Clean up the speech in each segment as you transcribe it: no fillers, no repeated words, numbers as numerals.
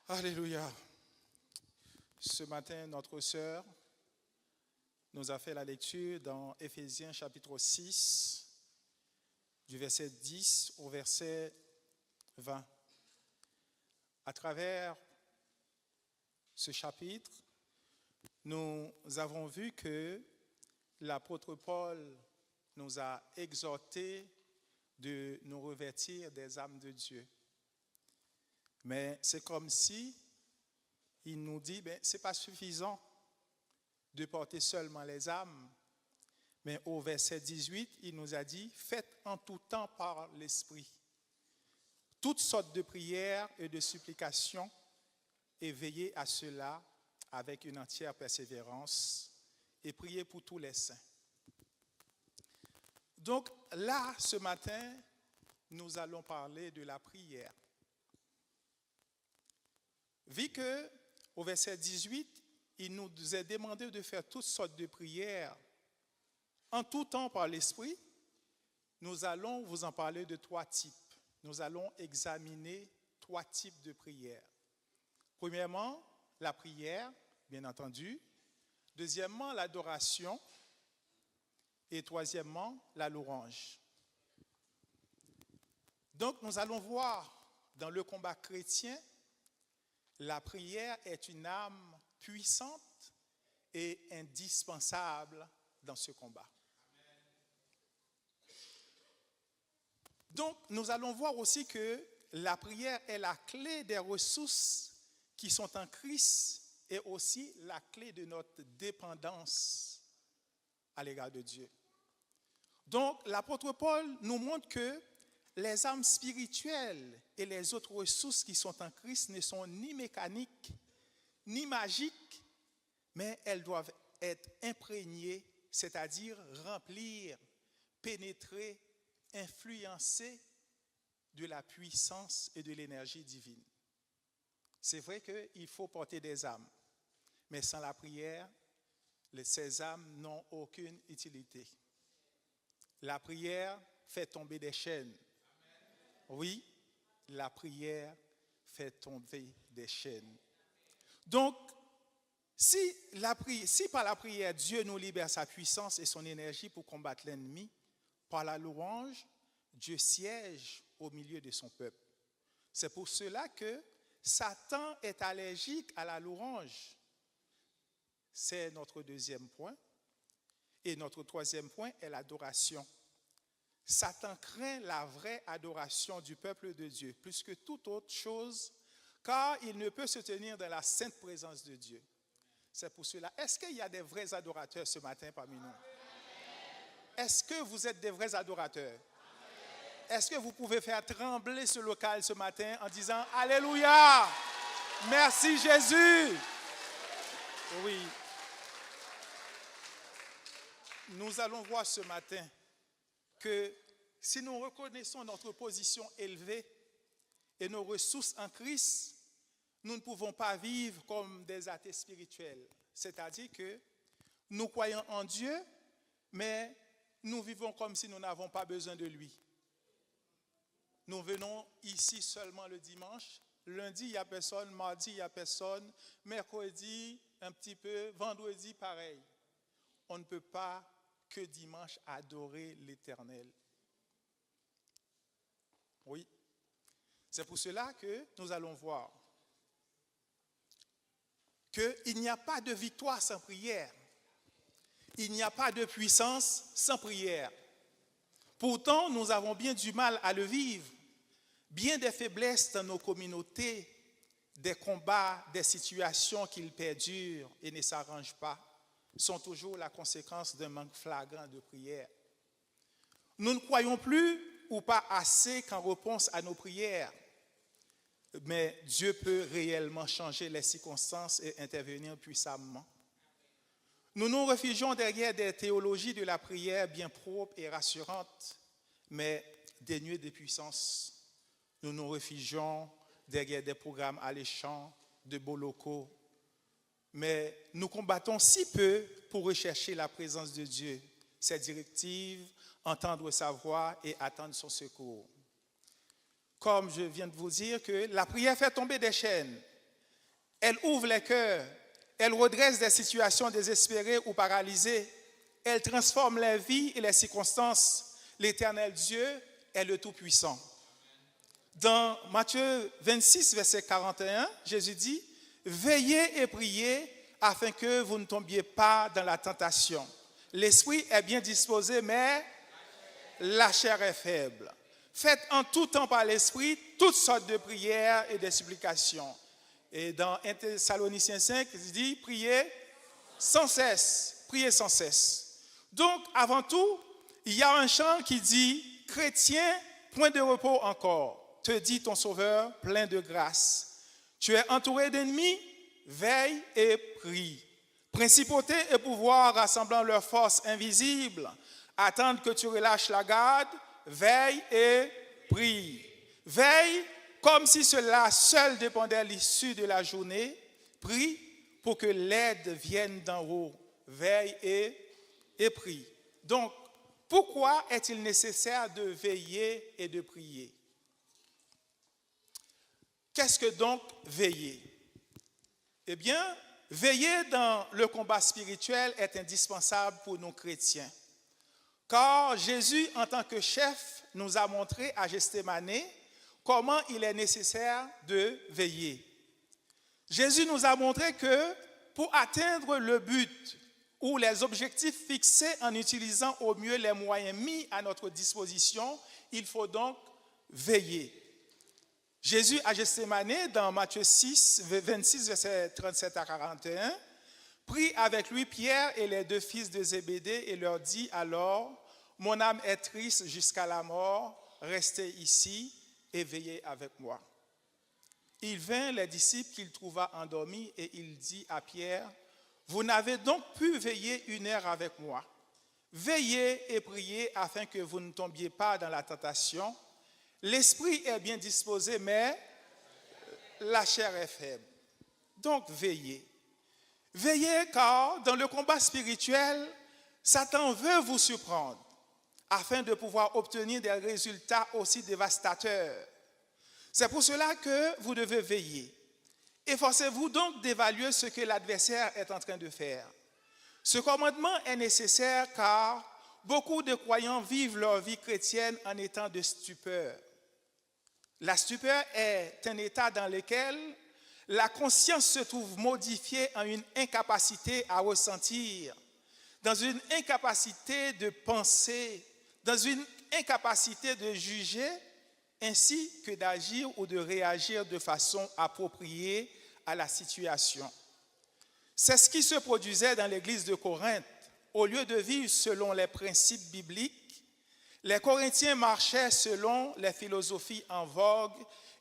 Alléluia. Ce matin, notre sœur nous a fait la lecture dans Éphésiens chapitre 6, du verset 10 au verset 20. À travers ce chapitre, nous avons vu que l'apôtre Paul nous a exhortés de nous revêtir des âmes de Dieu. Mais c'est comme si il nous dit, ce n'est pas suffisant de porter seulement les âmes. Mais au verset 18, il nous a dit, faites en tout temps par l'Esprit toutes sortes de prières et de supplications et veillez à cela avec une entière persévérance et priez pour tous les saints. Donc là, ce matin, nous allons parler de la prière. Vu qu'au verset 18, il nous est demandé de faire toutes sortes de prières en tout temps par l'Esprit, nous allons vous en parler de 3 types. Nous allons examiner 3 types de prières. Premièrement, la prière, bien entendu. Deuxièmement, l'adoration. Et troisièmement, la louange. Donc, nous allons voir dans le combat chrétien, la prière est une arme puissante et indispensable dans ce combat. Donc, nous allons voir aussi que la prière est la clé des ressources qui sont en Christ et aussi la clé de notre dépendance à l'égard de Dieu. Donc, l'apôtre Paul nous montre que les âmes spirituelles et les autres ressources qui sont en Christ ne sont ni mécaniques, ni magiques, mais elles doivent être imprégnées, c'est-à-dire remplir, pénétrer, influencer de la puissance et de l'énergie divine. C'est vrai qu'il faut porter des âmes, mais sans la prière, ces âmes n'ont aucune utilité. La prière fait tomber des chaînes. Oui, la prière fait tomber des chaînes. Donc, si par la prière, Dieu nous libère sa puissance et son énergie pour combattre l'ennemi, par la louange, Dieu siège au milieu de son peuple. C'est pour cela que Satan est allergique à la louange. C'est notre deuxième point. Et notre troisième point est l'adoration. Satan craint la vraie adoration du peuple de Dieu plus que toute autre chose, car il ne peut se tenir dans la sainte présence de Dieu. C'est pour cela. Est-ce qu'il y a des vrais adorateurs ce matin parmi nous? Est-ce que vous êtes des vrais adorateurs? Est-ce que vous pouvez faire trembler ce local ce matin en disant « Alléluia! Merci Jésus! » Oui. Nous allons voir ce matin que si nous reconnaissons notre position élevée et nos ressources en Christ, nous ne pouvons pas vivre comme des athées spirituels. C'est-à-dire que nous croyons en Dieu, mais nous vivons comme si nous n'avons pas besoin de lui. Nous venons ici seulement le dimanche. Lundi, il n'y a personne. Mardi, il n'y a personne. Mercredi, un petit peu. Vendredi, pareil. On ne peut pas que dimanche adorer l'Éternel. Oui. C'est pour cela que nous allons voir qu'il n'y a pas de victoire sans prière. Il n'y a pas de puissance sans prière. Pourtant, nous avons bien du mal à le vivre. Bien des faiblesses dans nos communautés, des combats, des situations qui perdurent et ne s'arrangent pas, sont toujours la conséquence d'un manque flagrant de prière. Nous ne croyons plus ou pas assez qu'en réponse à nos prières, mais Dieu peut réellement changer les circonstances et intervenir puissamment. Nous nous réfugions derrière des théologies de la prière bien propres et rassurantes, mais dénuées de puissance. Nous nous réfugions derrière des programmes alléchants, de beaux locaux, mais nous combattons si peu pour rechercher la présence de Dieu, ses directives, entendre sa voix et attendre son secours. Comme je viens de vous dire que la prière fait tomber des chaînes, Elle ouvre les cœurs. Elle redresse des situations désespérées ou paralysées. Elle transforme les vies et les circonstances. L'Éternel Dieu est le Tout-Puissant. Dans Matthieu 26, verset 41, Jésus dit, « Veillez et priez afin que vous ne tombiez pas dans la tentation. L'esprit est bien disposé, mais la chair est faible. Faites en tout temps par l'esprit toutes sortes de prières et de supplications. » Et dans 1 Thessaloniciens 5, il dit, « Priez sans cesse. Priez sans cesse. » Donc, avant tout, il y a un chant qui dit, « Chrétien, point de repos encore. Te dit ton Sauveur, plein de grâce. Tu es entouré d'ennemis, veille et prie. Principautés et pouvoirs rassemblant leurs forces invisibles, attendent que tu relâches la garde, veille et prie. Veille comme si cela seul dépendait de l'issue de la journée, prie pour que l'aide vienne d'en haut. Veille et prie. Donc, pourquoi est-il nécessaire de veiller et de prier? Qu'est-ce que donc veiller? Eh bien, veiller dans le combat spirituel est indispensable pour nous chrétiens. Car Jésus, en tant que chef, nous a montré à Gethsémane comment il est nécessaire de veiller. Jésus nous a montré que pour atteindre le but ou les objectifs fixés en utilisant au mieux les moyens mis à notre disposition, il faut donc veiller. Jésus à Gethsémane, dans Matthieu 6, 26, versets 37 à 41, prit avec lui Pierre et les deux fils de Zébédée et leur dit alors, « Mon âme est triste jusqu'à la mort, restez ici et veillez avec moi. » Il vint les disciples qu'il trouva endormis et il dit à Pierre, « Vous n'avez donc pu veiller 1 heure avec moi. Veillez et priez afin que vous ne tombiez pas dans la tentation. L'esprit est bien disposé, mais la chair est faible. » Donc veillez. Veillez car dans le combat spirituel, Satan veut vous surprendre afin de pouvoir obtenir des résultats aussi dévastateurs. C'est pour cela que vous devez veiller. Efforcez-vous donc d'évaluer ce que l'adversaire est en train de faire. Ce commandement est nécessaire car beaucoup de croyants vivent leur vie chrétienne en étant de stupeur. La stupeur est un état dans lequel la conscience se trouve modifiée en une incapacité à ressentir, dans une incapacité de penser, dans une incapacité de juger, ainsi que d'agir ou de réagir de façon appropriée à la situation. C'est ce qui se produisait dans l'église de Corinthe. Au lieu de vivre selon les principes bibliques, les Corinthiens marchaient selon les philosophies en vogue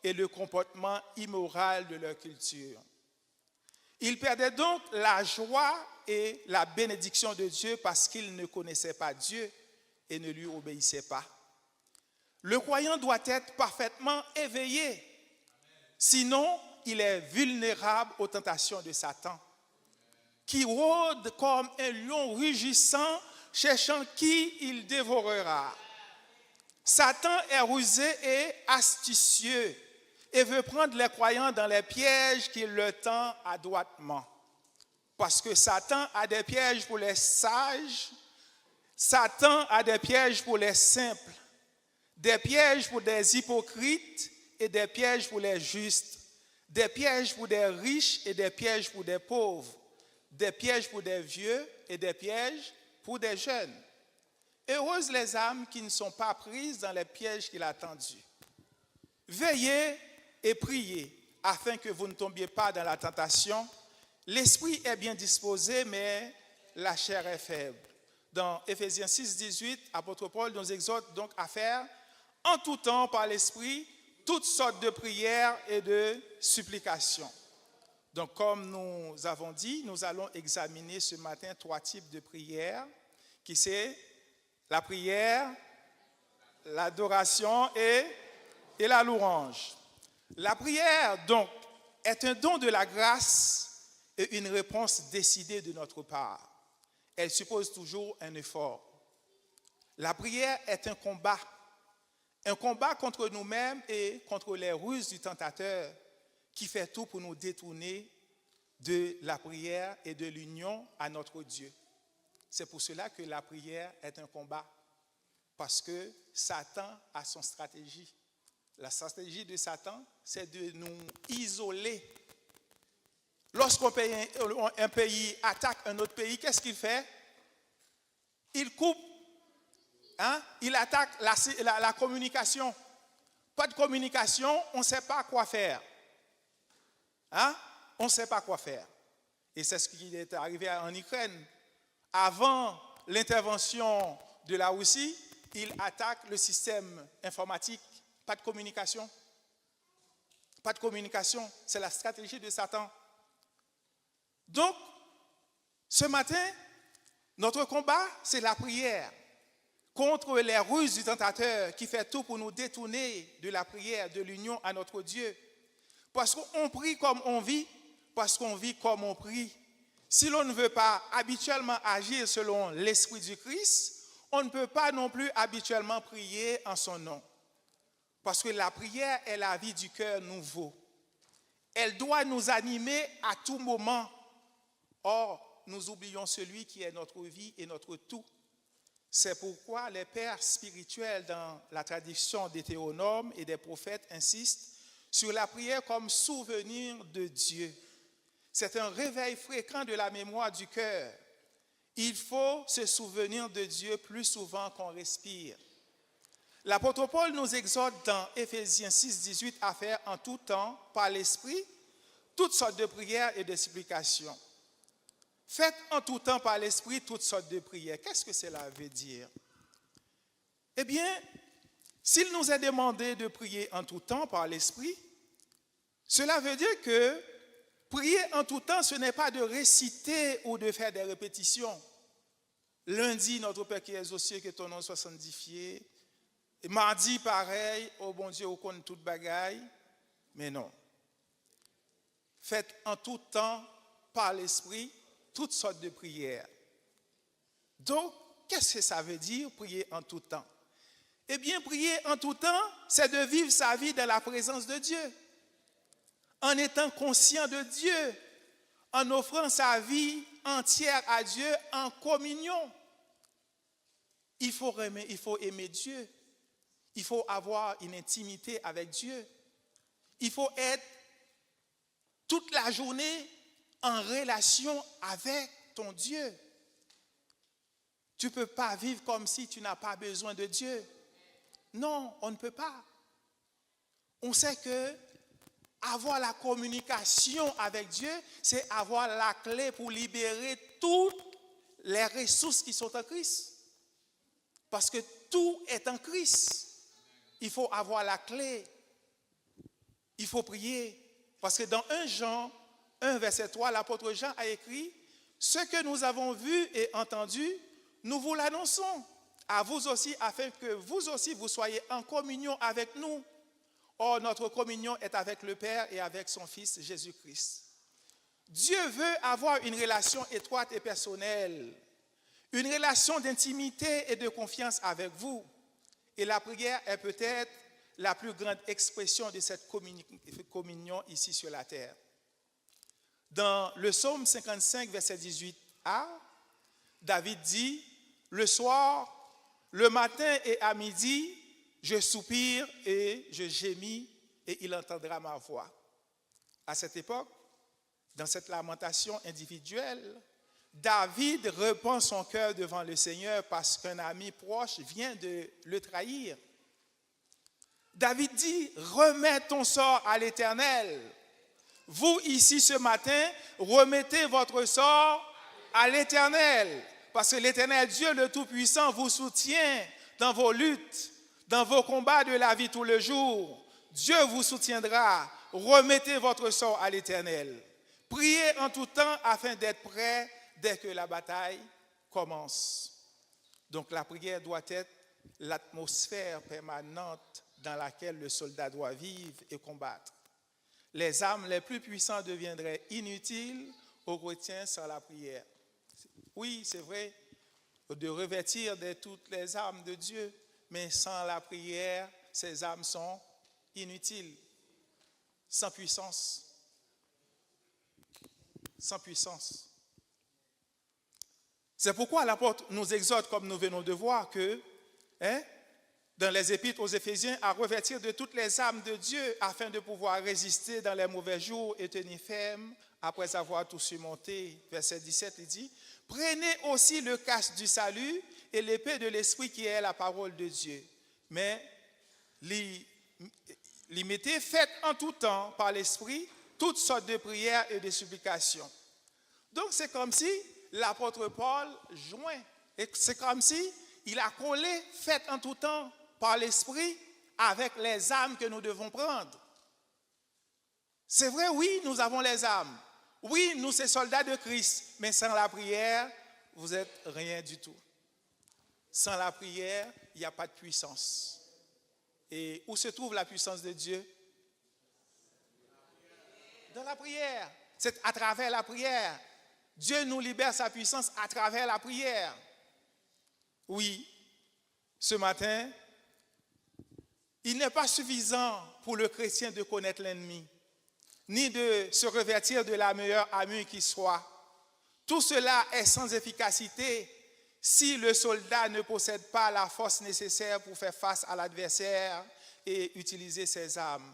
et le comportement immoral de leur culture. Ils perdaient donc la joie et la bénédiction de Dieu parce qu'ils ne connaissaient pas Dieu et ne lui obéissaient pas. Le croyant doit être parfaitement éveillé, sinon il est vulnérable aux tentations de Satan, qui rôde comme un lion rugissant, cherchant qui il dévorera. Satan est rusé et astucieux et veut prendre les croyants dans les pièges qu'il leur tend adroitement. Parce que Satan a des pièges pour les sages, Satan a des pièges pour les simples, des pièges pour des hypocrites et des pièges pour les justes, des pièges pour des riches et des pièges pour des pauvres, des pièges pour des vieux et des pièges pour des jeunes. Heureuses les âmes qui ne sont pas prises dans les pièges qu'il a tendus. Veillez et priez afin que vous ne tombiez pas dans la tentation. L'esprit est bien disposé, mais la chair est faible. Dans Éphésiens 6, 18, apôtre Paul nous exhorte donc à faire en tout temps par l'esprit toutes sortes de prières et de supplications. Donc, comme nous avons dit, nous allons examiner ce matin 3 types de prières, qui c'est la prière, l'adoration et la louange. La prière, donc, est un don de la grâce et une réponse décidée de notre part. Elle suppose toujours un effort. La prière est un combat contre nous-mêmes et contre les ruses du tentateur qui fait tout pour nous détourner de la prière et de l'union à notre Dieu. C'est pour cela que la prière est un combat, parce que Satan a son stratégie. La stratégie de Satan, c'est de nous isoler. Lorsqu'un pays attaque un autre pays, qu'est-ce qu'il fait? Il coupe, il attaque la communication. Pas de communication, on ne sait pas quoi faire. On ne sait pas quoi faire. Et c'est ce qui est arrivé en Ukraine. Avant l'intervention de la Russie, il attaque le système informatique. Pas de communication. Pas de communication. C'est la stratégie de Satan. Donc, ce matin, notre combat, c'est la prière contre les ruses du tentateur qui fait tout pour nous détourner de la prière, de l'union à notre Dieu. Parce qu'on prie comme on vit, parce qu'on vit comme on prie. Si l'on ne veut pas habituellement agir selon l'esprit du Christ, on ne peut pas non plus habituellement prier en son nom. Parce que la prière est la vie du cœur nouveau. Elle doit nous animer à tout moment. Or, nous oublions celui qui est notre vie et notre tout. C'est pourquoi les pères spirituels dans la tradition des théonomes et des prophètes insistent sur la prière comme souvenir de Dieu. C'est un réveil fréquent de la mémoire du cœur. Il faut se souvenir de Dieu plus souvent qu'on respire. L'apôtre Paul nous exhorte dans Éphésiens 6, 18 à faire en tout temps, par l'Esprit, toutes sortes de prières et de supplications. Faites en tout temps par l'Esprit toutes sortes de prières. Qu'est-ce que cela veut dire? Eh bien, s'il nous est demandé de prier en tout temps par l'Esprit, cela veut dire que prier en tout temps, ce n'est pas de réciter ou de faire des répétitions. Lundi, notre Père qui es aux cieux, que ton nom soit sanctifié. Et mardi, pareil, oh bon Dieu, on connaît toute bagaille. Mais non. Faites en tout temps, par l'Esprit, toutes sortes de prières. Donc, qu'est-ce que ça veut dire, prier en tout temps? Eh bien, prier en tout temps, c'est de vivre sa vie dans la présence de Dieu. En étant conscient de Dieu, en offrant sa vie entière à Dieu en communion. Il faut aimer Dieu. Il faut avoir une intimité avec Dieu. Il faut être toute la journée en relation avec ton Dieu. Tu ne peux pas vivre comme si tu n'as pas besoin de Dieu. Non, on ne peut pas. On sait que avoir la communication avec Dieu, c'est avoir la clé pour libérer toutes les ressources qui sont en Christ. Parce que tout est en Christ. Il faut avoir la clé. Il faut prier. Parce que dans 1 Jean 1, verset 3, l'apôtre Jean a écrit « Ce que nous avons vu et entendu, nous vous l'annonçons à vous aussi, afin que vous aussi vous soyez en communion avec nous. Or, notre communion est avec le Père et avec son Fils Jésus-Christ. » Dieu veut avoir une relation étroite et personnelle, une relation d'intimité et de confiance avec vous. Et la prière est peut-être la plus grande expression de cette communion ici sur la terre. Dans le psaume 55, verset 18a, David dit « Le soir, le matin et à midi, je soupire et je gémis et il entendra ma voix. » À cette époque, dans cette lamentation individuelle, David repent son cœur devant le Seigneur parce qu'un ami proche vient de le trahir. David dit « Remets ton sort à l'Éternel. » Vous ici ce matin, remettez votre sort à l'Éternel. Parce que l'Éternel Dieu le Tout-Puissant vous soutient dans vos luttes, dans vos combats de la vie tout le jour. Dieu vous soutiendra. Remettez votre sort à l'Éternel. Priez en tout temps afin d'être prêt dès que la bataille commence. Donc la prière doit être l'atmosphère permanente dans laquelle le soldat doit vivre et combattre. Les armes les plus puissantes deviendraient inutiles aux chrétiens sans la prière. Oui, c'est vrai, de revêtir de toutes les armes de Dieu, mais sans la prière, ces armes sont inutiles, sans puissance. sans puissance. C'est pourquoi l'apôtre nous exhorte, comme nous venons de voir, que, dans les épîtres aux Éphésiens, à revêtir de toutes les armes de Dieu afin de pouvoir résister dans les mauvais jours et tenir ferme après avoir tout surmonté. Verset 17, il dit, « Prenez aussi le casque du salut et l'épée de l'esprit qui est la parole de Dieu. Mais limitez, faites en tout temps par l'esprit toutes sortes de prières et de supplications. » Donc c'est comme si l'apôtre Paul joint, et c'est comme si il a collé, faites en tout temps par l'esprit avec les armes que nous devons prendre. C'est vrai, oui, nous avons les armes. Oui, nous sommes soldats de Christ, mais sans la prière, vous n'êtes rien du tout. Sans la prière, il n'y a pas de puissance. Et où se trouve la puissance de Dieu? Dans la prière. C'est à travers la prière. Dieu nous libère sa puissance à travers la prière. Oui, ce matin, il n'est pas suffisant pour le chrétien de connaître l'ennemi, ni de se revêtir de la meilleure armure qui soit. Tout cela est sans efficacité si le soldat ne possède pas la force nécessaire pour faire face à l'adversaire et utiliser ses armes.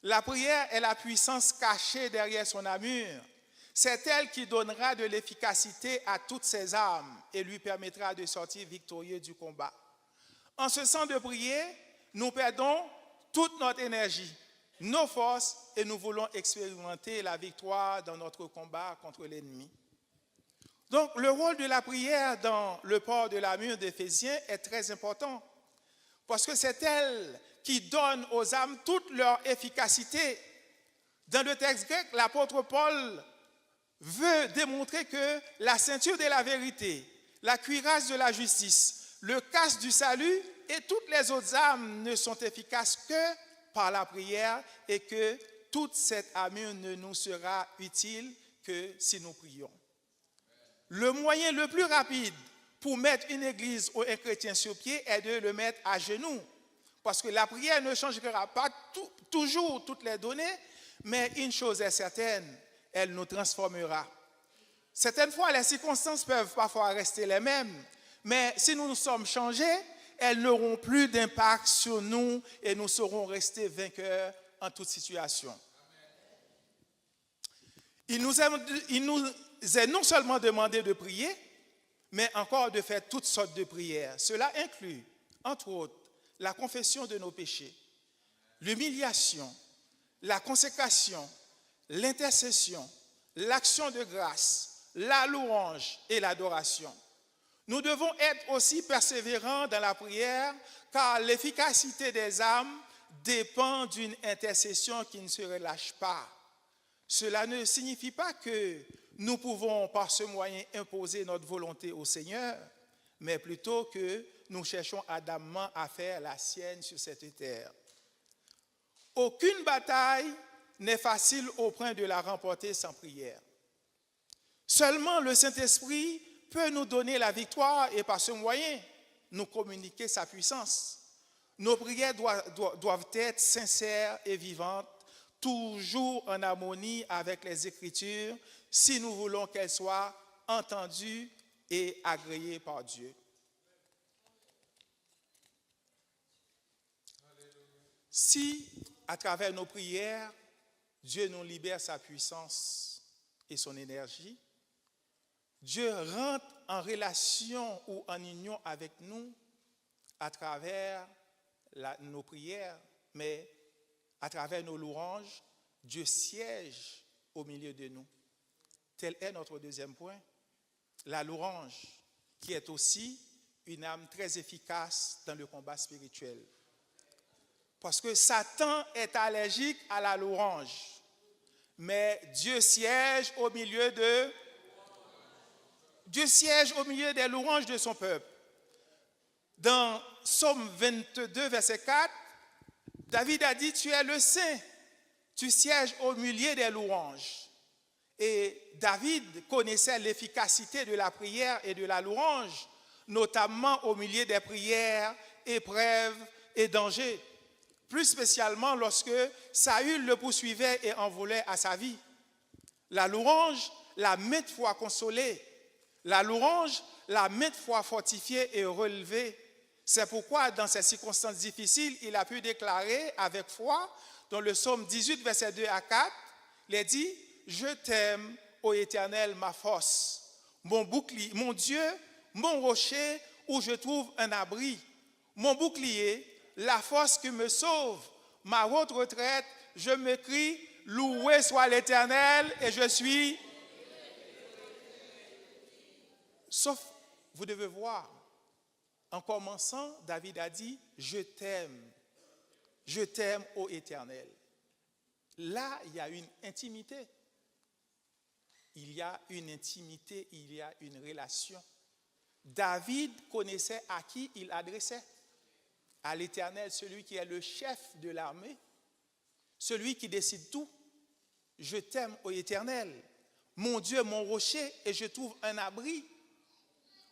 La prière est la puissance cachée derrière son armure. C'est elle qui donnera de l'efficacité à toutes ses armes et lui permettra de sortir victorieux du combat. En ce sens de prier, nous perdons toute notre énergie, nos forces et nous voulons expérimenter la victoire dans notre combat contre l'ennemi. Donc, le rôle de la prière dans le port de l'armure d'Éphésiens est très important parce que c'est elle qui donne aux âmes toute leur efficacité. Dans le texte grec, l'apôtre Paul veut démontrer que la ceinture de la vérité, la cuirasse de la justice, le casque du salut et toutes les autres armes ne sont efficaces que par la prière et que toute cette armure ne nous sera utile que si nous prions. Le moyen le plus rapide pour mettre une église ou un chrétien sur pied est de le mettre à genoux. Parce que la prière ne changera pas toujours toutes les données, mais une chose est certaine, elle nous transformera. Certaines fois, les circonstances peuvent parfois rester les mêmes, mais si nous nous sommes changés, elles n'auront plus d'impact sur nous et nous saurons rester vainqueurs en toute situation. Il nous est non seulement demandé de prier, mais encore de faire toutes sortes de prières. Cela inclut, entre autres, la confession de nos péchés, l'humiliation, la consécration, l'intercession, l'action de grâce, la louange et l'adoration. Nous devons être aussi persévérants dans la prière car l'efficacité des âmes dépend d'une intercession qui ne se relâche pas. Cela ne signifie pas que nous pouvons par ce moyen imposer notre volonté au Seigneur, mais plutôt que nous cherchons ardemment à faire la sienne sur cette terre. Aucune bataille n'est facile au point de la remporter sans prière. Seulement le Saint-Esprit peut nous donner la victoire et par ce moyen nous communiquer sa puissance. Nos prières doivent être sincères et vivantes, toujours en harmonie avec les Écritures, si nous voulons qu'elles soient entendues et agréées par Dieu. Si, à travers nos prières, Dieu nous libère sa puissance et son énergie, Dieu rentre en relation ou en union avec nous à travers nos prières, mais à travers nos louanges, Dieu siège au milieu de nous. Tel est notre deuxième point, la louange, qui est aussi une arme très efficace dans le combat spirituel. Parce que Satan est allergique à la louange, mais Dieu siège au milieu des louanges de son peuple. Dans Psaume 22, verset 4, David a dit, tu es le Saint, tu sièges au milieu des louanges. Et David connaissait l'efficacité de la prière et de la louange, notamment au milieu des prières, épreuves et dangers. Plus spécialement lorsque Saül le poursuivait et en voulait à sa vie. La louange la maintes fois consolé. La louange l'a maintes fois fortifié et relevé. C'est pourquoi, dans ces circonstances difficiles, il a pu déclarer avec foi, dans le psaume 18, versets 2 à 4, il a dit, « Je t'aime, ô Éternel, ma force, mon bouclier, mon Dieu, mon rocher, où je trouve un abri, mon bouclier, la force qui me sauve, ma haute retraite, je me crie, loué soit l'Éternel, et je suis... » Sauf, vous devez voir, en commençant, David a dit, « Je t'aime, ô Éternel. » Là, il y a une intimité. Il y a une intimité, il y a une relation. David connaissait à qui il adressait. À l'Éternel, celui qui est le chef de l'armée, celui qui décide tout. Je t'aime, ô Éternel. Mon Dieu, mon rocher, et je trouve un abri.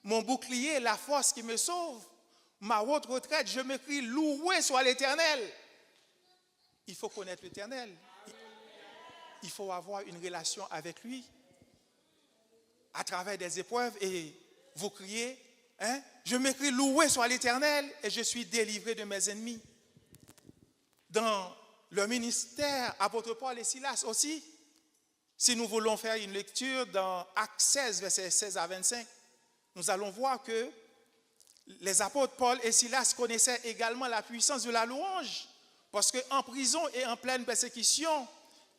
Mon bouclier, la force qui me sauve. Ma haute retraite, je me crie, loué soit l'Éternel. Il faut connaître l'Éternel. Il faut avoir une relation avec lui. À travers des épreuves, et vous criez, hein, je me crie, loué soit l'Éternel, et je suis délivré de mes ennemis. Dans le ministère, apôtre Paul et Silas aussi, si nous voulons faire une lecture dans Actes 16, versets 16 à 25, nous allons voir que les apôtres Paul et Silas connaissaient également la puissance de la louange, parce qu'en prison et en pleine persécution,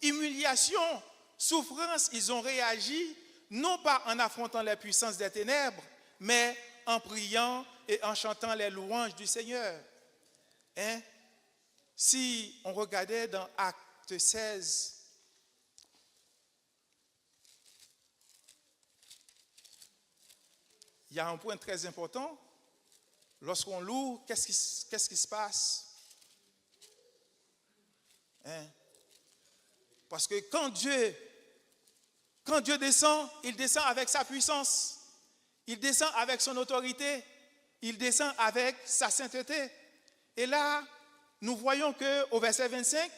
humiliation, souffrance, ils ont réagi, non pas en affrontant les puissances des ténèbres, mais en priant et en chantant les louanges du Seigneur. Hein? Si on regardait dans Actes 16, il y a un point très important. Lorsqu'on loue, qu'est-ce qui se passe? Hein? Parce que quand Dieu descend, il descend avec sa puissance, il descend avec son autorité, il descend avec sa sainteté. Et là, nous voyons qu'au verset 25,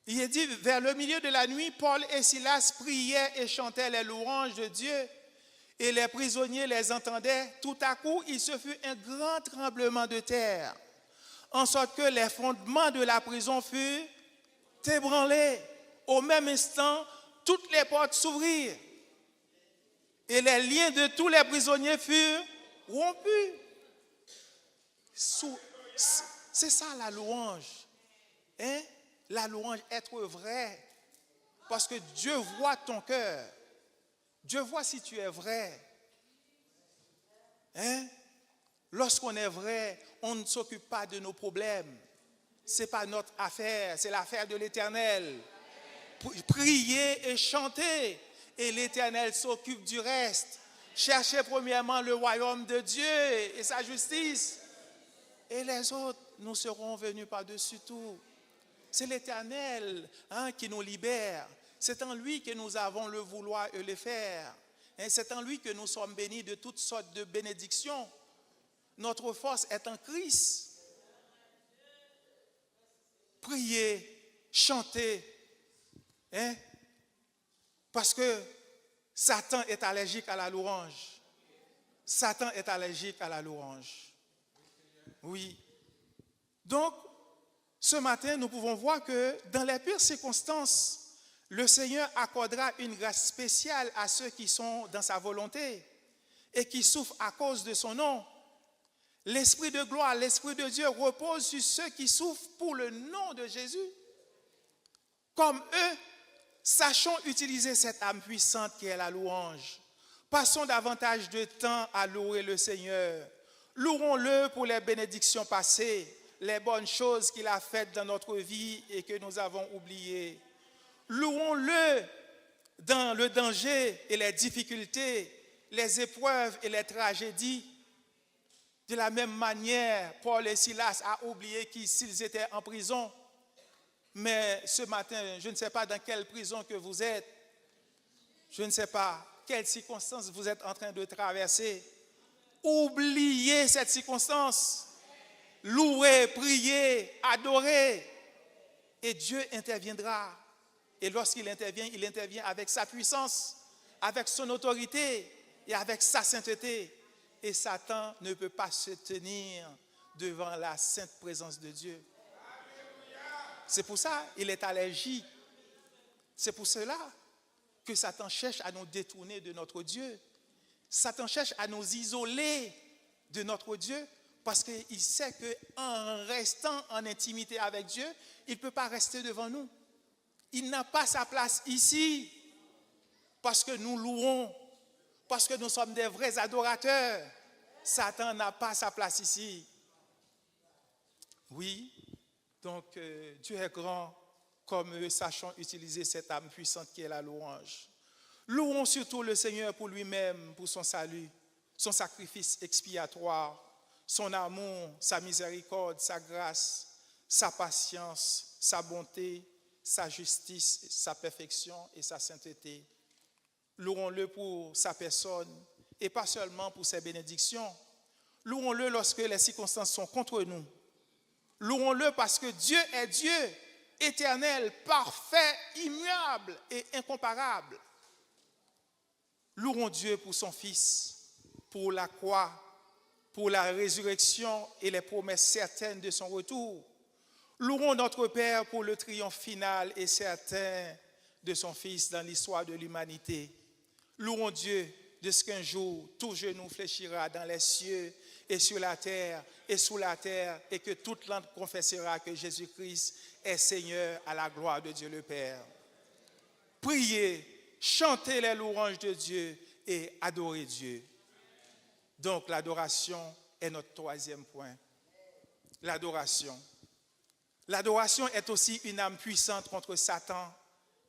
il est dit, vers le milieu de la nuit, Paul et Silas priaient et chantaient les louanges de Dieu, et les prisonniers les entendaient. Tout à coup, il se fut un grand tremblement de terre, en sorte que les fondements de la prison furent ébranlés. Au même instant, toutes les portes s'ouvrirent et les liens de tous les prisonniers furent rompus. C'est ça la louange. Hein? La louange, être vrai. Parce que Dieu voit ton cœur. Dieu voit si tu es vrai. Hein? Lorsqu'on est vrai, on ne s'occupe pas de nos problèmes. Ce n'est pas notre affaire, c'est l'affaire de l'Éternel. Priez et chantez, et l'Éternel s'occupe du reste. Cherchez premièrement le royaume de Dieu et sa justice, et les autres, nous serons venus par-dessus tout. C'est l'Éternel qui nous libère. C'est en lui que nous avons le vouloir et le faire. C'est en lui que nous sommes bénis de toutes sortes de bénédictions. Notre force est en Christ. Priez, chantez. Parce que Satan est allergique à la louange. Satan est allergique à la louange. Oui. Donc, ce matin, nous pouvons voir que dans les pires circonstances, le Seigneur accordera une grâce spéciale à ceux qui sont dans sa volonté et qui souffrent à cause de son nom. L'Esprit de gloire, l'Esprit de Dieu repose sur ceux qui souffrent pour le nom de Jésus. Comme eux, sachons utiliser cette âme puissante qui est la louange. Passons davantage de temps à louer le Seigneur. Louons-le pour les bénédictions passées, les bonnes choses qu'il a faites dans notre vie et que nous avons oubliées. Louons-le dans le danger et les difficultés, les épreuves et les tragédies. De la même manière, Paul et Silas ont oublié qu'ils étaient en prison. Mais ce matin, je ne sais pas dans quelle prison que vous êtes. Je ne sais pas quelles circonstances vous êtes en train de traverser. Oubliez cette circonstance. Louez, priez, adorez. Et Dieu interviendra. Et lorsqu'il intervient avec sa puissance, avec son autorité et avec sa sainteté. Et Satan ne peut pas se tenir devant la sainte présence de Dieu. C'est pour ça qu'il est allergique. C'est pour cela que Satan cherche à nous détourner de notre Dieu. Satan cherche à nous isoler de notre Dieu parce qu'il sait qu'en restant en intimité avec Dieu, il ne peut pas rester devant nous. Il n'a pas sa place ici parce que nous louons, parce que nous sommes des vrais adorateurs. Satan n'a pas sa place ici. Oui, donc Dieu est grand, comme sachons utiliser cette âme puissante qui est la louange. Louons surtout le Seigneur pour lui-même, pour son salut, son sacrifice expiatoire, son amour, sa miséricorde, sa grâce, sa patience, sa bonté, sa justice, sa perfection et sa sainteté. Louons-le pour sa personne et pas seulement pour ses bénédictions. Louons-le lorsque les circonstances sont contre nous. Louons-le parce que Dieu est Dieu, éternel, parfait, immuable et incomparable. Louons Dieu pour son Fils, pour la croix, pour la résurrection et les promesses certaines de son retour. Louons notre Père pour le triomphe final et certain de son Fils dans l'histoire de l'humanité. Louons Dieu de ce qu'un jour, tout genou fléchira dans les cieux et sur la terre et sous la terre, et que toute langue confessera que Jésus-Christ est Seigneur à la gloire de Dieu le Père. Priez, chantez les louanges de Dieu et adorez Dieu. Donc l'adoration est notre troisième point. L'adoration. L'adoration est aussi une âme puissante contre Satan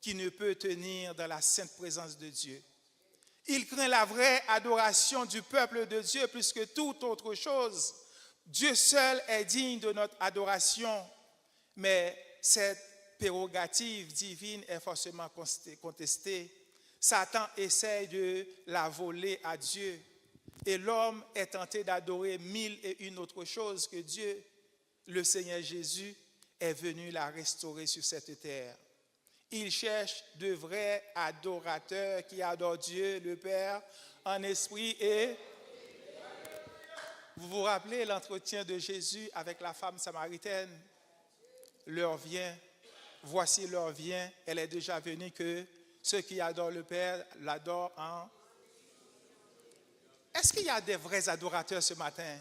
qui ne peut tenir dans la sainte présence de Dieu. Il craint la vraie adoration du peuple de Dieu plus que toute autre chose. Dieu seul est digne de notre adoration, mais cette prérogative divine est forcément contestée. Satan essaie de la voler à Dieu et l'homme est tenté d'adorer mille et une autres choses que Dieu, le Seigneur Jésus, est venu la restaurer sur cette terre. Il cherche de vrais adorateurs qui adorent Dieu, le Père, en esprit et... Vous vous rappelez l'entretien de Jésus avec la femme samaritaine? L'heure vient, voici l'heure vient, elle est déjà venue que ceux qui adorent le Père l'adorent en... Est-ce qu'il y a des vrais adorateurs ce matin?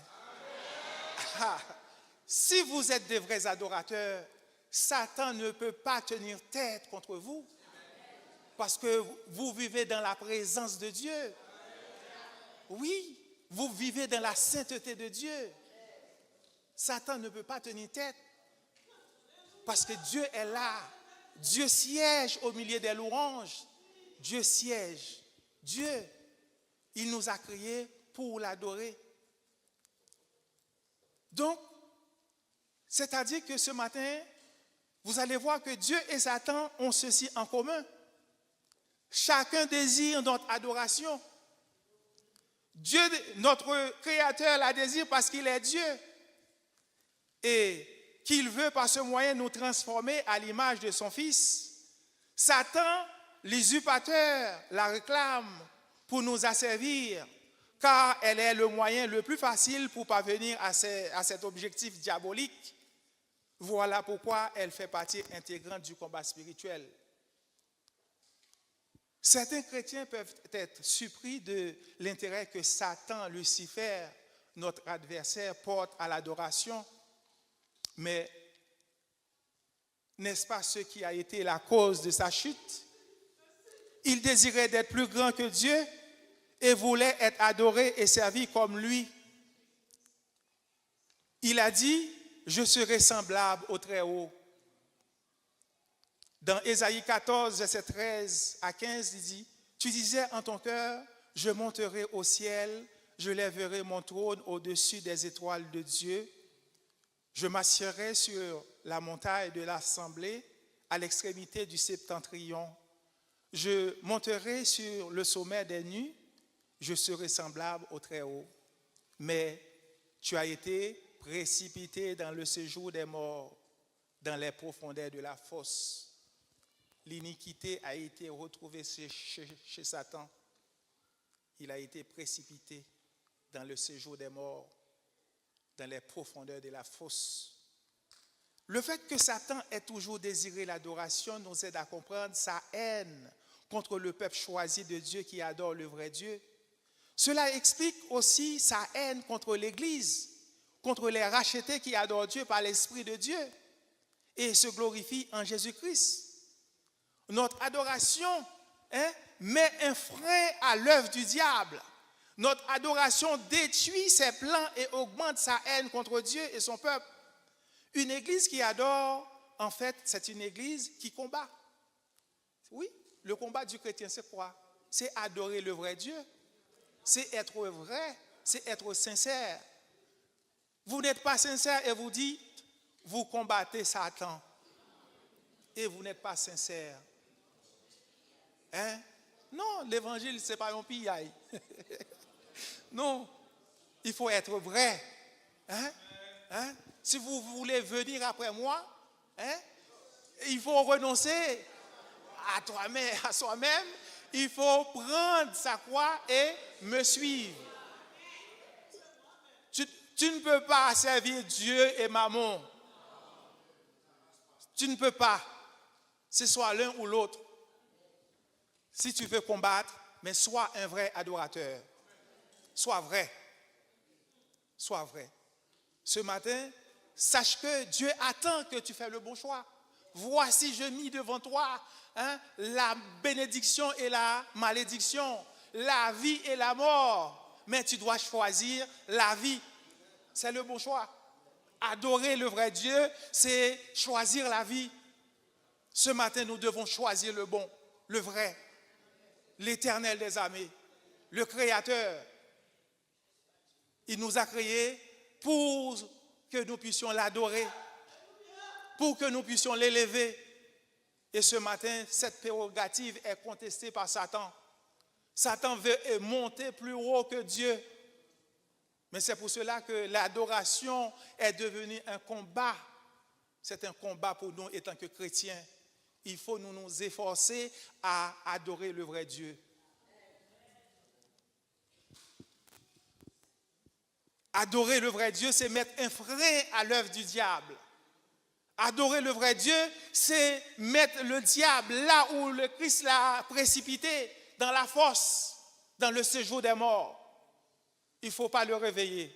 Si vous êtes des vrais adorateurs, Satan ne peut pas tenir tête contre vous parce que vous vivez dans la présence de Dieu. Oui, vous vivez dans la sainteté de Dieu. Satan ne peut pas tenir tête parce que Dieu est là. Dieu siège au milieu des louanges. Dieu siège. Dieu, il nous a créés pour l'adorer. Donc, c'est-à-dire que ce matin, vous allez voir que Dieu et Satan ont ceci en commun. Chacun désire notre adoration. Dieu, notre Créateur, la désire parce qu'il est Dieu et qu'il veut par ce moyen nous transformer à l'image de son Fils. Satan, l'usurpateur, la réclame pour nous asservir car elle est le moyen le plus facile pour parvenir à cet objectif diabolique. Voilà pourquoi elle fait partie intégrante du combat spirituel. Certains chrétiens peuvent être surpris de l'intérêt que Satan, Lucifer, notre adversaire, porte à l'adoration. Mais n'est-ce pas ce qui a été la cause de sa chute? Il désirait d'être plus grand que Dieu et voulait être adoré et servi comme lui. Il a dit, je serai semblable au Très-Haut. Dans Ésaïe 14, verset 13 à 15, il dit, tu disais en ton cœur, je monterai au ciel, je lèverai mon trône au-dessus des étoiles de Dieu, je m'assiérai sur la montagne de l'assemblée à l'extrémité du septentrion, je monterai sur le sommet des nues, je serai semblable au Très-Haut. Mais tu as été précipité dans le séjour des morts, dans les profondeurs de la fosse. L'iniquité a été retrouvée chez Satan. il a été précipité dans le séjour des morts, dans les profondeurs de la fosse. Le fait que Satan ait toujours désiré l'adoration nous aide à comprendre sa haine contre le peuple choisi de Dieu qui adore le vrai Dieu. Cela explique aussi sa haine contre l'Église, contre les rachetés qui adorent Dieu par l'Esprit de Dieu et se glorifient en Jésus-Christ. Notre adoration met un frein à l'œuvre du diable. Notre adoration détruit ses plans et augmente sa haine contre Dieu et son peuple. Une église qui adore, en fait, c'est une église qui combat. Oui, le combat du chrétien, c'est quoi? C'est adorer le vrai Dieu. C'est être vrai, c'est être sincère. Vous n'êtes pas sincère et vous dites, vous combattez Satan. Et vous n'êtes pas sincère. Non, l'évangile, ce n'est pas un pillaille. Non, il faut être vrai. Si vous voulez venir après moi, il faut renoncer à soi-même. Il faut prendre sa croix et me suivre. Tu ne peux pas servir Dieu et Mammon. Tu ne peux pas. C'est soit l'un ou l'autre. Si tu veux combattre, mais sois un vrai adorateur. Sois vrai. Sois vrai. Ce matin, sache que Dieu attend que tu fasses le bon choix. Voici, je mis devant toi la bénédiction et la malédiction, la vie et la mort. Mais tu dois choisir la vie. C'est le bon choix. Adorer le vrai Dieu, c'est choisir la vie. Ce matin, nous devons choisir le bon, le vrai, l'Éternel des armées, le Créateur. Il nous a créés pour que nous puissions l'adorer, pour que nous puissions l'élever. Et ce matin, cette prérogative est contestée par Satan. Satan veut monter plus haut que Dieu. Mais c'est pour cela que l'adoration est devenue un combat. C'est un combat pour nous étant que chrétiens. Il faut nous efforcer à adorer le vrai Dieu. Adorer le vrai Dieu, c'est mettre un frein à l'œuvre du diable. Adorer le vrai Dieu, c'est mettre le diable là où le Christ l'a précipité, dans la fosse, dans le séjour des morts. Il ne faut pas le réveiller.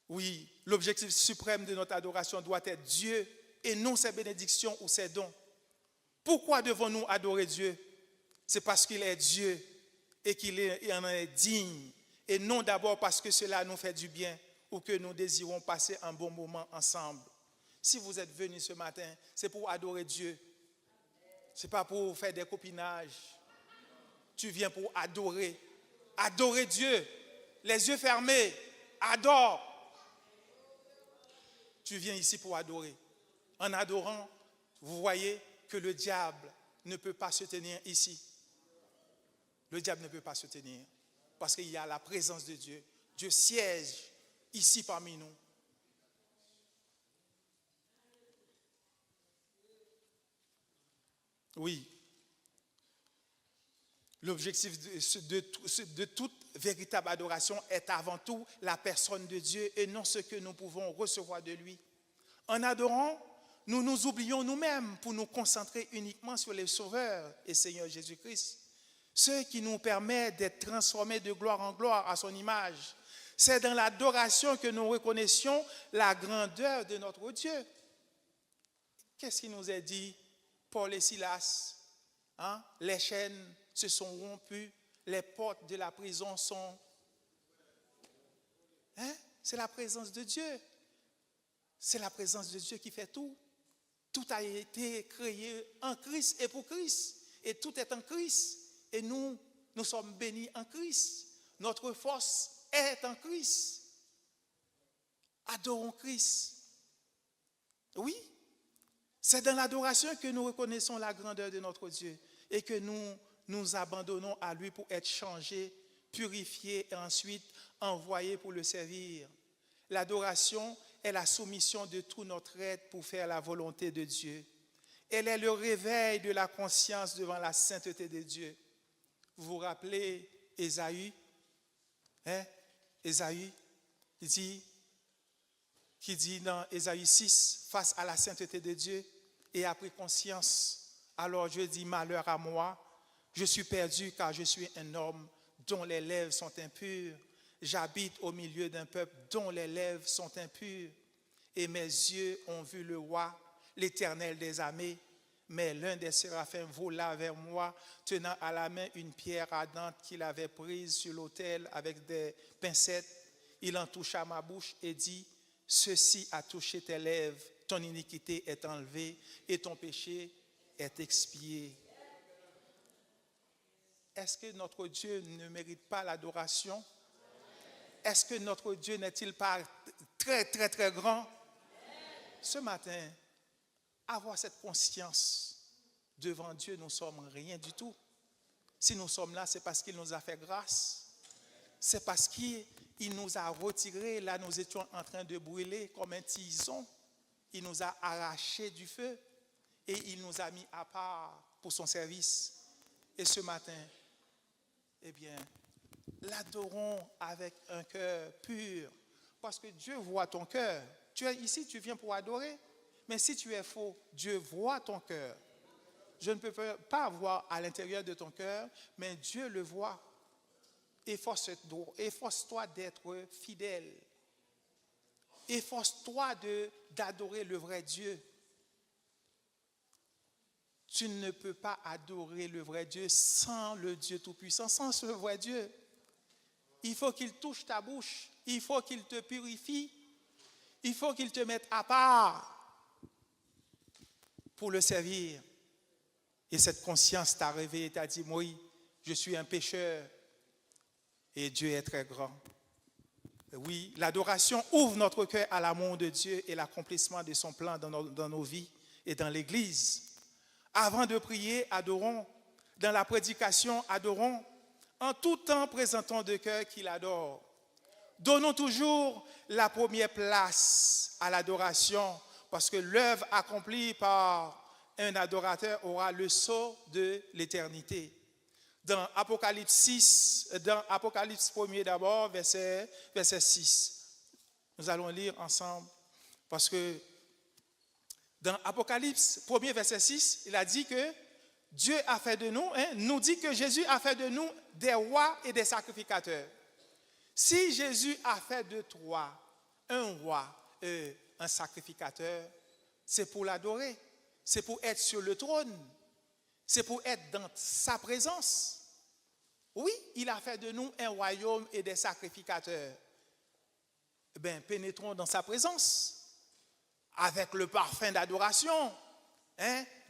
Oui, l'objectif suprême de notre adoration doit être Dieu et non ses bénédictions ou ses dons. Pourquoi devons-nous adorer Dieu? C'est parce qu'il est Dieu et qu'il en est digne. Et non d'abord parce que cela nous fait du bien ou que nous désirons passer un bon moment ensemble. Si vous êtes venus ce matin, c'est pour adorer Dieu. Ce n'est pas pour faire des copinages. Tu viens pour adorer. Adorer Dieu. Les yeux fermés. Adore. Tu viens ici pour adorer. En adorant, vous voyez que le diable ne peut pas se tenir ici. Le diable ne peut pas se tenir. Parce qu'il y a la présence de Dieu. Dieu siège ici parmi nous. Oui. L'objectif de toute véritable adoration est avant tout la personne de Dieu et non ce que nous pouvons recevoir de lui. En adorant, nous nous oublions nous-mêmes pour nous concentrer uniquement sur le Sauveur et Seigneur Jésus-Christ. Ce qui nous permet d'être transformés de gloire en gloire à son image. C'est dans l'adoration que nous reconnaissions la grandeur de notre Dieu. Qu'est-ce qui nous est dit? Paul et Silas, les chaînes se sont rompues, les portes de la prison sont... C'est la présence de Dieu. C'est la présence de Dieu qui fait tout. Tout a été créé en Christ et pour Christ. Et tout est en Christ. Et nous sommes bénis en Christ. Notre force est en Christ. Adorons Christ. Oui, c'est dans l'adoration que nous reconnaissons la grandeur de notre Dieu et que nous nous abandonnons à lui pour être changés, purifiés et ensuite envoyés pour le servir. L'adoration est la soumission de tout notre être pour faire la volonté de Dieu. Elle est le réveil de la conscience devant la sainteté de Dieu. Vous vous rappelez Ésaü? Ésaü, qui dit dans Ésaü 6, face à la sainteté de Dieu, et a pris conscience. Alors je dis, malheur à moi, je suis perdu car je suis un homme dont les lèvres sont impures. J'habite au milieu d'un peuple dont les lèvres sont impures. Et mes yeux ont vu le roi, l'Éternel des armées. Mais l'un des séraphins vola vers moi, tenant à la main une pierre ardente qu'il avait prise sur l'autel avec des pincettes. Il en toucha ma bouche et dit, « Ceci a touché tes lèvres, ton iniquité est enlevée et ton péché est expié. » Est-ce que notre Dieu ne mérite pas l'adoration? Est-ce que notre Dieu n'est-il pas très, très, très grand? Ce matin, avoir cette conscience devant Dieu, nous ne sommes rien du tout. Si nous sommes là, c'est parce qu'il nous a fait grâce. C'est parce qu'il nous a retirés. Là, nous étions en train de brûler comme un tison. Il nous a arrachés du feu et il nous a mis à part pour son service. Et ce matin, eh bien, l'adorons avec un cœur pur. Parce que Dieu voit ton cœur. Tu es ici, tu viens pour adorer. Mais si tu es faux, Dieu voit ton cœur. Je ne peux pas voir à l'intérieur de ton cœur, mais Dieu le voit. Efforce-toi d'être fidèle. Efforce-toi d'adorer le vrai Dieu. Tu ne peux pas adorer le vrai Dieu sans le Dieu Tout-Puissant, sans ce vrai Dieu. Il faut qu'il touche ta bouche. Il faut qu'il te purifie. Il faut qu'il te mette à part pour le servir. Et cette conscience t'a réveillé et t'a dit, oui, je suis un pécheur et Dieu est très grand. Oui, l'adoration ouvre notre cœur à l'amour de Dieu et l'accomplissement de son plan dans nos vies et dans l'Église. Avant de prier, adorons. Dans la prédication, adorons. En tout temps, présentons de cœur qu'il adore. Donnons toujours la première place à l'adoration, parce que l'œuvre accomplie par un adorateur aura le sceau de l'éternité. Dans Apocalypse 1er d'abord, verset 6. Nous allons lire ensemble, parce que dans Apocalypse 1er, verset 6, il a dit que Dieu a fait de nous, nous dit que Jésus a fait de nous des rois et des sacrificateurs. Si Jésus a fait de toi un roi et un sacrificateur, c'est pour l'adorer, c'est pour être sur le trône, c'est pour être dans sa présence. Oui, il a fait de nous un royaume et des sacrificateurs. Eh bien, pénétrons dans sa présence avec le parfum d'adoration,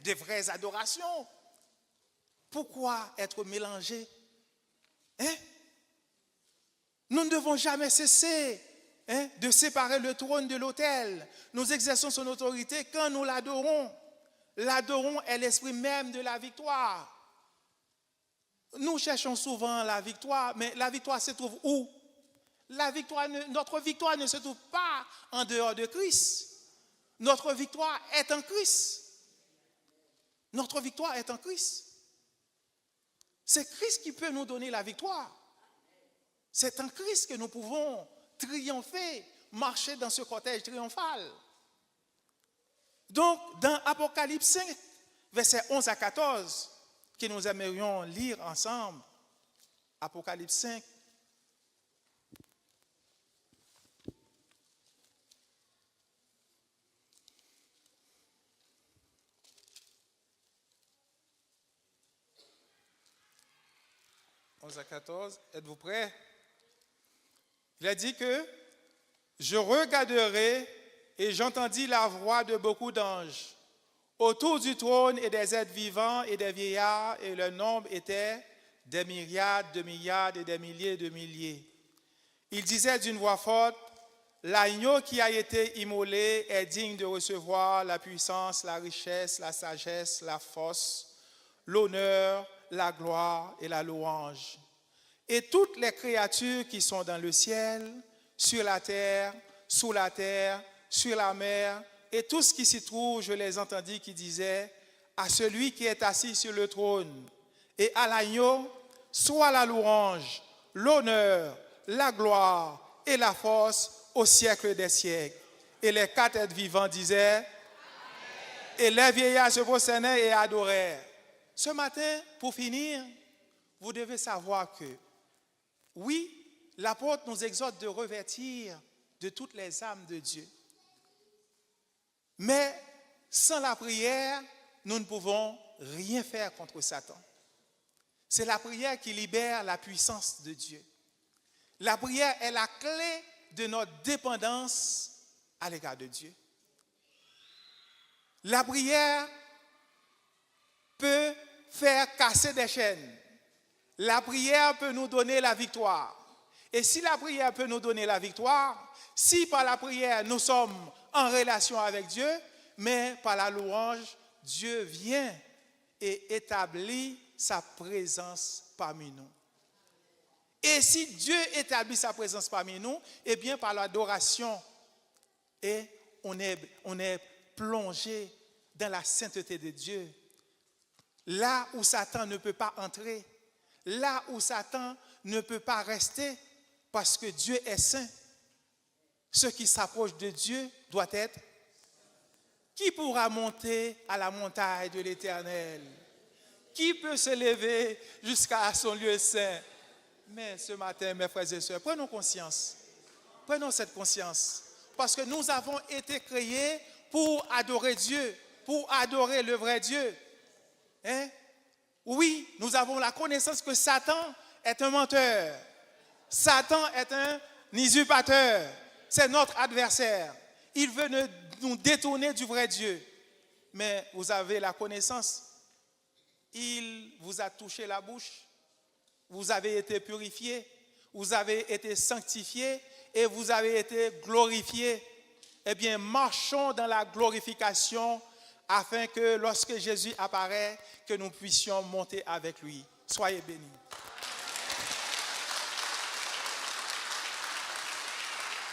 des vraies adorations. Pourquoi être mélangés? Nous ne devons jamais cesser de séparer le trône de l'autel. Nous exerçons son autorité quand nous l'adorons. L'adorons est l'esprit même de la victoire. Nous cherchons souvent la victoire, mais la victoire se trouve où? Notre victoire ne se trouve pas en dehors de Christ. Notre victoire est en Christ. Notre victoire est en Christ. C'est Christ qui peut nous donner la victoire. C'est en Christ que nous pouvons triompher, marcher dans ce cortège triomphal. Donc, dans Apocalypse 5, versets 11 à 14, que nous aimerions lire ensemble, Apocalypse 5, à 14, êtes-vous prêts? Il a dit que je regarderai et j'entendis la voix de beaucoup d'anges autour du trône et des êtres vivants et des vieillards, et leur nombre était des myriades de milliards et des milliers de milliers. Il disait d'une voix forte, l'agneau qui a été immolé est digne de recevoir la puissance, la richesse, la sagesse, la force, l'honneur, la gloire et la louange. Et toutes les créatures qui sont dans le ciel, sur la terre, sous la terre, sur la mer, et tout ce qui s'y trouve, je les entendis qui disaient, à celui qui est assis sur le trône et à l'agneau soit la louange, l'honneur, la gloire et la force au siècle des siècles. Et les quatre êtres vivants disaient, Amen. Et les vieillards se prosternaient et adorèrent. Ce matin, pour finir, vous devez savoir que, oui, l'apôtre nous exhorte de revêtir de toutes les âmes de Dieu. Mais sans la prière, nous ne pouvons rien faire contre Satan. C'est la prière qui libère la puissance de Dieu. La prière est la clé de notre dépendance à l'égard de Dieu. La prière peut faire casser des chaînes. La prière peut nous donner la victoire. Et si la prière peut nous donner la victoire, si par la prière nous sommes en relation avec Dieu, mais par la louange, Dieu vient et établit sa présence parmi nous. Et si Dieu établit sa présence parmi nous, eh bien par l'adoration, et on est plongé dans la sainteté de Dieu. Là où Satan ne peut pas entrer, là où Satan ne peut pas rester, parce que Dieu est saint. Ce qui s'approche de Dieu doit être. Qui pourra monter à la montagne de l'Éternel? Qui peut se lever jusqu'à son lieu saint? Mais ce matin, mes frères et sœurs, prenons conscience. Prenons cette conscience. Parce que nous avons été créés pour adorer Dieu, pour adorer le vrai Dieu. Hein? Oui, nous avons la connaissance que Satan est un menteur. Satan est un usurpateur. C'est notre adversaire. Il veut nous détourner du vrai Dieu. Mais vous avez la connaissance. Il vous a touché la bouche. Vous avez été purifié. Vous avez été sanctifié. Et vous avez été glorifié. Eh bien, marchons dans la glorification afin que lorsque Jésus apparaît, que nous puissions monter avec lui. Soyez bénis.